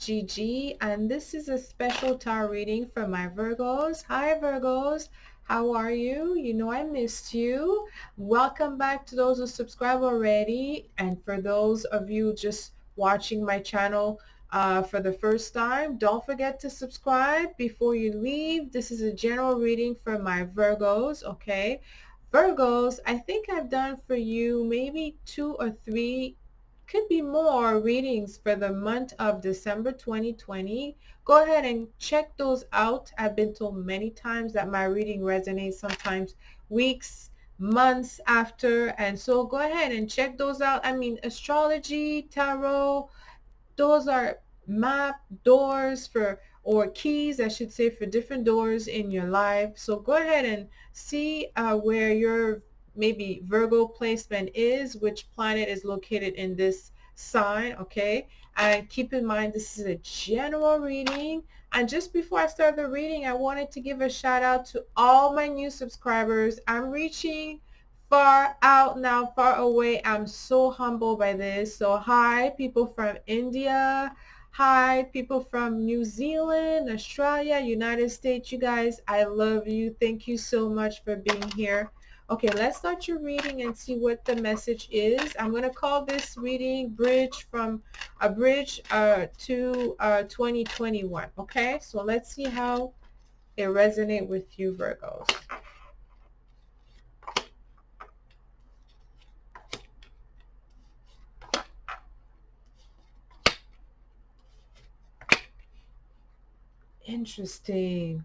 Gigi, and this is a special tarot reading for my Virgos. Hi Virgos, how are you? You know I missed you. Welcome back to those who subscribe already, and for those of you just watching my channel for the first time, don't forget to subscribe before you leave. This is a general reading for my Virgos, okay? Virgos, I think I've done for you maybe 2 or 3, could be more readings for the month of December 2020. Go ahead and check those out. I've been told many times that my reading resonates sometimes weeks, months after, and so go ahead and check those out. I mean, astrology, tarot, those are map doors for, or keys I should say, for different doors in your life. So go ahead and see where your maybe Virgo placement is, which planet is located in this sign, okay? And keep in mind this is a general reading. And just before I start the reading, I wanted to give a shout out to all my new subscribers. I'm reaching far out now, far away. I'm so humbled by this. So hi people from India, hi people from New Zealand, Australia, United States. You guys, I love you. Thank you so much for being here. Okay, let's start your reading and see what the message is. I'm going to call this reading bridge from a bridge to 2021. Okay, so let's see how it resonates with you Virgos. Interesting.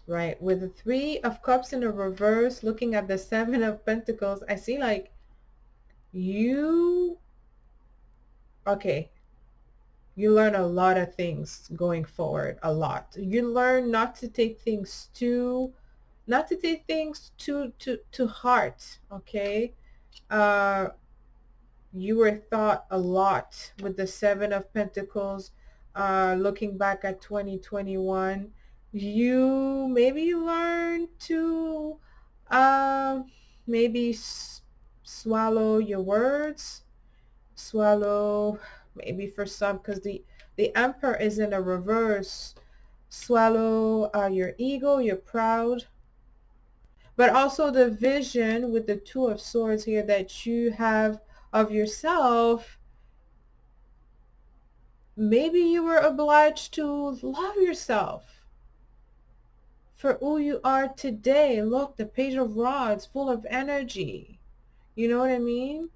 Right, with the 3 of Cups in the reverse, looking at the 7 of Pentacles, I see like you, okay, you learn a lot of things going forward, a lot. You learn not to take things too, to heart, okay? You were taught a lot with the 7 of Pentacles, looking back at 2021. Maybe you learn to maybe swallow your words, swallow maybe for some, because the Emperor is in a reverse. Swallow your ego, you're proud, but also the vision with the 2 of Swords here that you have of yourself. Maybe you were obliged to love yourself for who you are today. Look, the Page of Rods, full of energy. You know what I mean?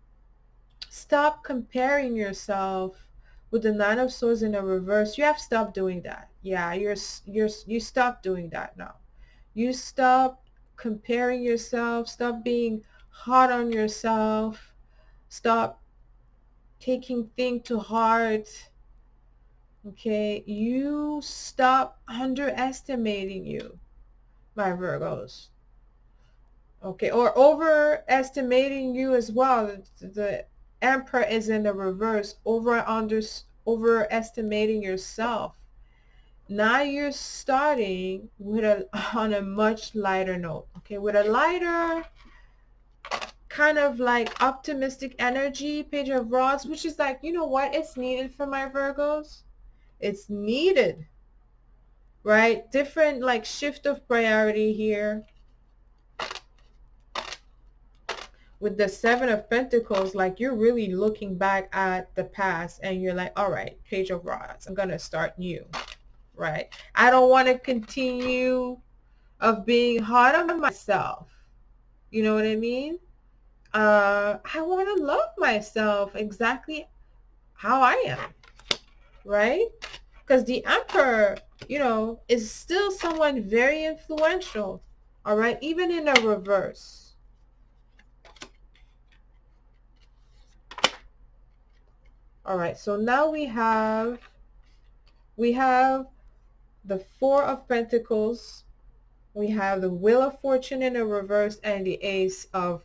Stop comparing yourself with the 9 of Swords in the reverse. You have to stop doing that. Yeah, you stop doing that now. You stop comparing yourself. Stop being hard on yourself. Stop taking things to heart. Okay, you stop underestimating you, my Virgos. Okay, or overestimating you as well. The Emperor is in the reverse, overestimating yourself. Now you're starting with on a much lighter note, okay, with a lighter kind of like optimistic energy, Page of Rods, which is like, you know what, it's needed for my Virgos. It's needed, right? Different like shift of priority here. With the 7 of Pentacles, like you're really looking back at the past and you're like, all right, Page of Rods, I'm going to start new, right? I don't want to continue of being hard on myself. You know what I mean? I want to love myself exactly how I am, right? Because the Emperor, you know, is still someone very influential, all right, even in a reverse. All right, so now we have the 4 of Pentacles, we have the Wheel of Fortune in a reverse, and the Ace of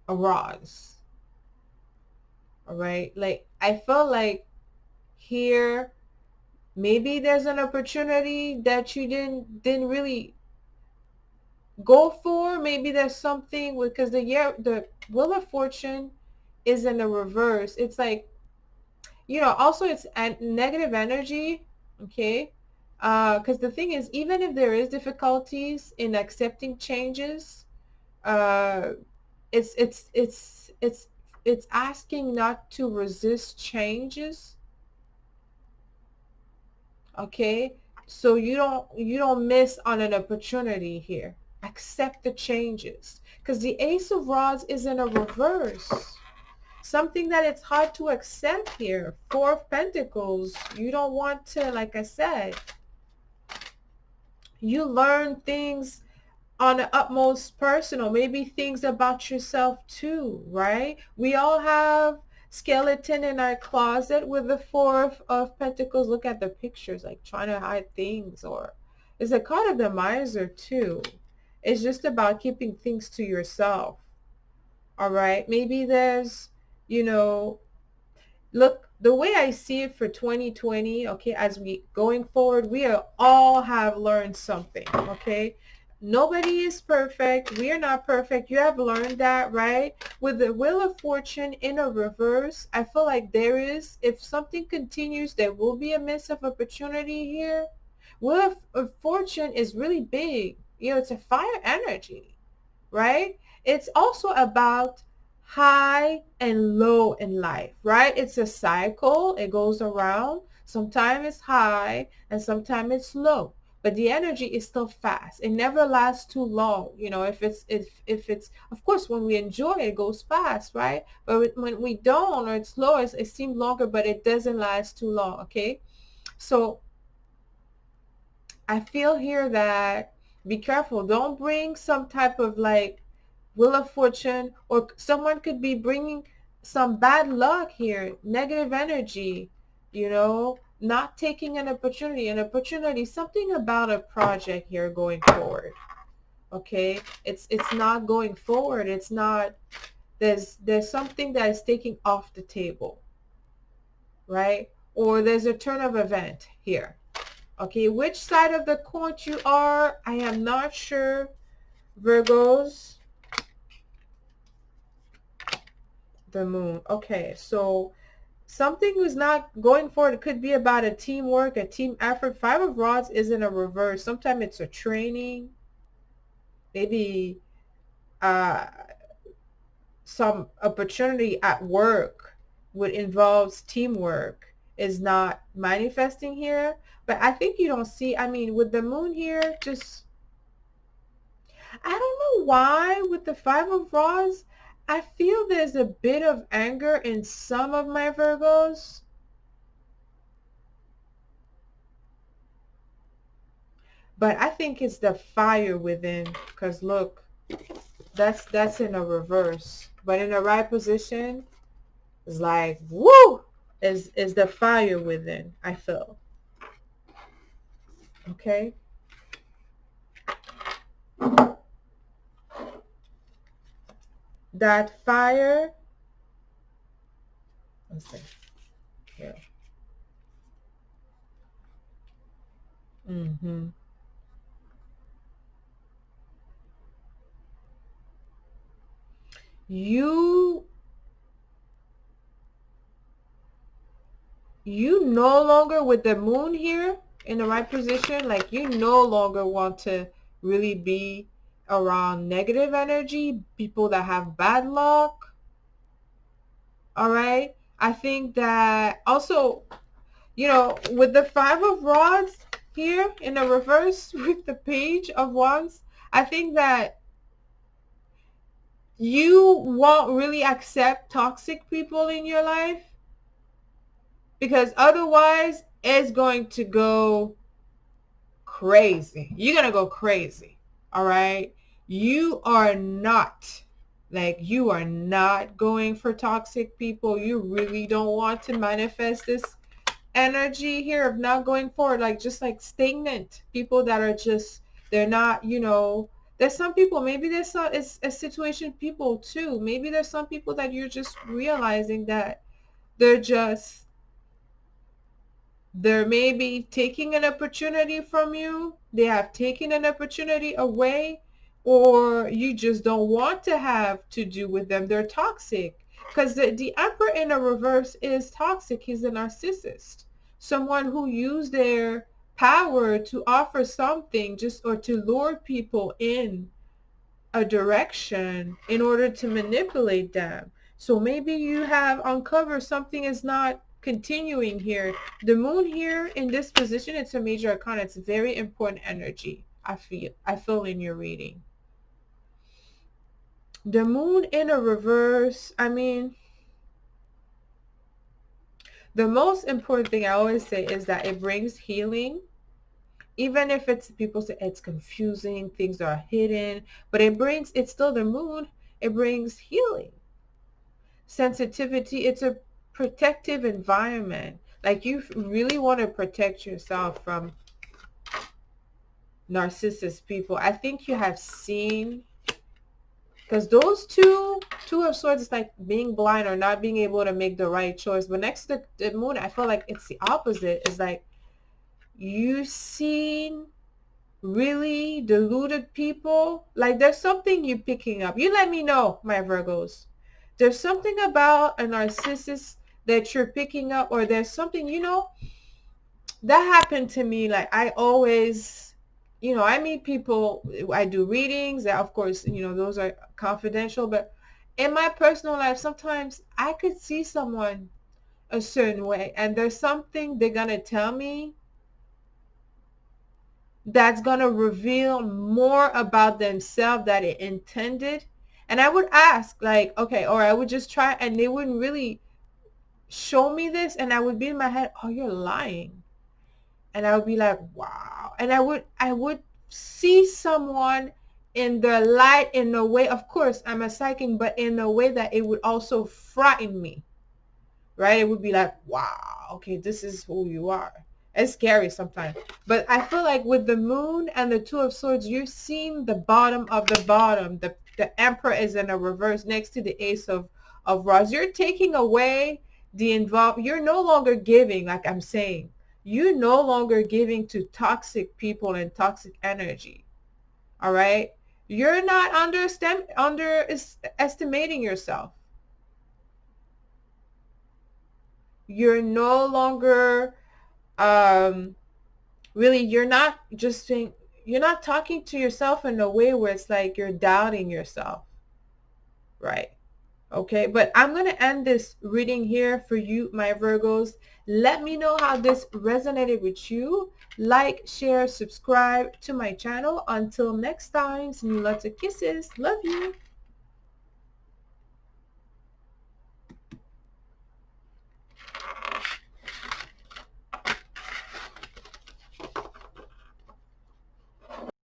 Rods. All right, like I felt like here maybe there's an opportunity that you didn't really go for. Maybe there's something, because the Wheel of Fortune is in the reverse. It's like you know, also it's negative energy, okay? Because the thing is, even if there is difficulties in accepting changes, uh, it's it's asking not to resist changes, okay? So you don't miss on an opportunity here. Accept the changes, because the Ace of Rods is in a reverse. Something that it's hard to accept here. Four of Pentacles. You don't want to, like I said, you learn things on the utmost personal, maybe things about yourself too, right? We all have skeleton in our closet with the Four of Pentacles. Look at the pictures, like trying to hide things. Or it's a card of the miser too. It's just about keeping things to yourself, all right? Maybe there's, you know, look, the way I see it for 2020, okay, as we going forward, we are, all have learned something, okay? Nobody is perfect. We are not perfect. You have learned that, right? With the Wheel of Fortune in a reverse, I feel like there is, if something continues, there will be a miss of opportunity here. Wheel of Fortune is really big. You know, it's a fire energy, right? It's also about high and low in life, right? It's a cycle. It goes around. Sometimes it's high and sometimes it's low. But the energy is still fast. It never lasts too long. You know, if it's of course when we enjoy it, it goes fast, right? But when we don't, or it's slow, it seems longer, but it doesn't last too long. Okay, so I feel here that be careful. Don't bring some type of like Wheel of Fortune, or someone could be bringing some bad luck here, negative energy, you know, not taking an opportunity, something about a project here going forward. Okay, it's not going forward. It's not, there's something that is taking off the table, right? Or there's a turn of event here. Okay, which side of the court you are, I am not sure, Virgos. The Moon. Okay, so something is not going forward. It could be about a teamwork, a team effort. Five of Rods is in a reverse. Sometimes it's a training. Maybe uh, some opportunity at work would involves teamwork is not manifesting here. But I think you don't see, I mean, with the Moon here, just I don't know why with the Five of Rods, I feel there's a bit of anger in some of my Virgos. But I think it's the fire within, because look, that's in a reverse. But in the right position, it's like, woo, is the fire within, I feel. Okay? That fire, let's see, here. Mm-hmm. You no longer, with the Moon here in the right position, like you no longer want to really be around negative energy, people that have bad luck. All right, I think that also, you know, with the Five of Rods here in the reverse with the Page of Wands, I think that you won't really accept toxic people in your life, because otherwise it's going to go crazy. You're going to go crazy. All right. You are not, like, you are not going for toxic people. You really don't want to manifest this energy here of not going forward, like just like stagnant people that are just, they're not, you know, there's some people, maybe there's some, it's a situation people too. Maybe there's some people that you're just realizing that they're just, they're maybe taking an opportunity from you. They have taken an opportunity away, or you just don't want to have to do with them. They're toxic. Because the Emperor in a reverse is toxic. He's a narcissist. Someone who used their power to offer something just or to lure people in a direction in order to manipulate them. So maybe you have uncovered something is not continuing here. The moon here in this position, it's a major arcana. It's very important energy. I feel in your reading. The moon in a reverse, I mean, the most important thing I always say is that it brings healing. Even if it's, people say it's confusing, things are hidden, but it's still the moon. It brings healing, sensitivity. It's a protective environment. Like you really want to protect yourself from narcissist people. I think you have seen, because those two of swords is like being blind or not being able to make the right choice. But next to the moon, I feel like it's the opposite. It's like you've seen really deluded people. Like there's something you're picking up. You let me know, my Virgos. There's something about a narcissist that you're picking up, or there's something, you know, that happened to me. Like I always, you know, I meet people, I do readings that, of course, you know, those are confidential, but in my personal life, sometimes I could see someone a certain way and there's something they're going to tell me that's going to reveal more about themselves that it intended. And I would ask like, okay, or I would just try, and they wouldn't really show me this. And I would be in my head, oh, you're lying. And I would be like, wow. And I would see someone in the light in a way, of course, I'm a psychic, but in a way that it would also frighten me, right? It would be like, wow, okay, this is who you are. It's scary sometimes. But I feel like with the moon and the two of swords, you're seeing the bottom of the bottom. The Emperor is in a reverse next to the ace of rods. You're taking away you're no longer giving, like I'm saying. You're no longer giving to toxic people and toxic energy. All right? You're not underestimating yourself. You're no longer really, you're not just saying, you're not talking to yourself in a way where it's like you're doubting yourself, right? Okay, but I'm going to end this reading here for you, my Virgos. Let me know how this resonated with you. Like, share, subscribe to my channel. Until next time, sending you lots of kisses. Love you.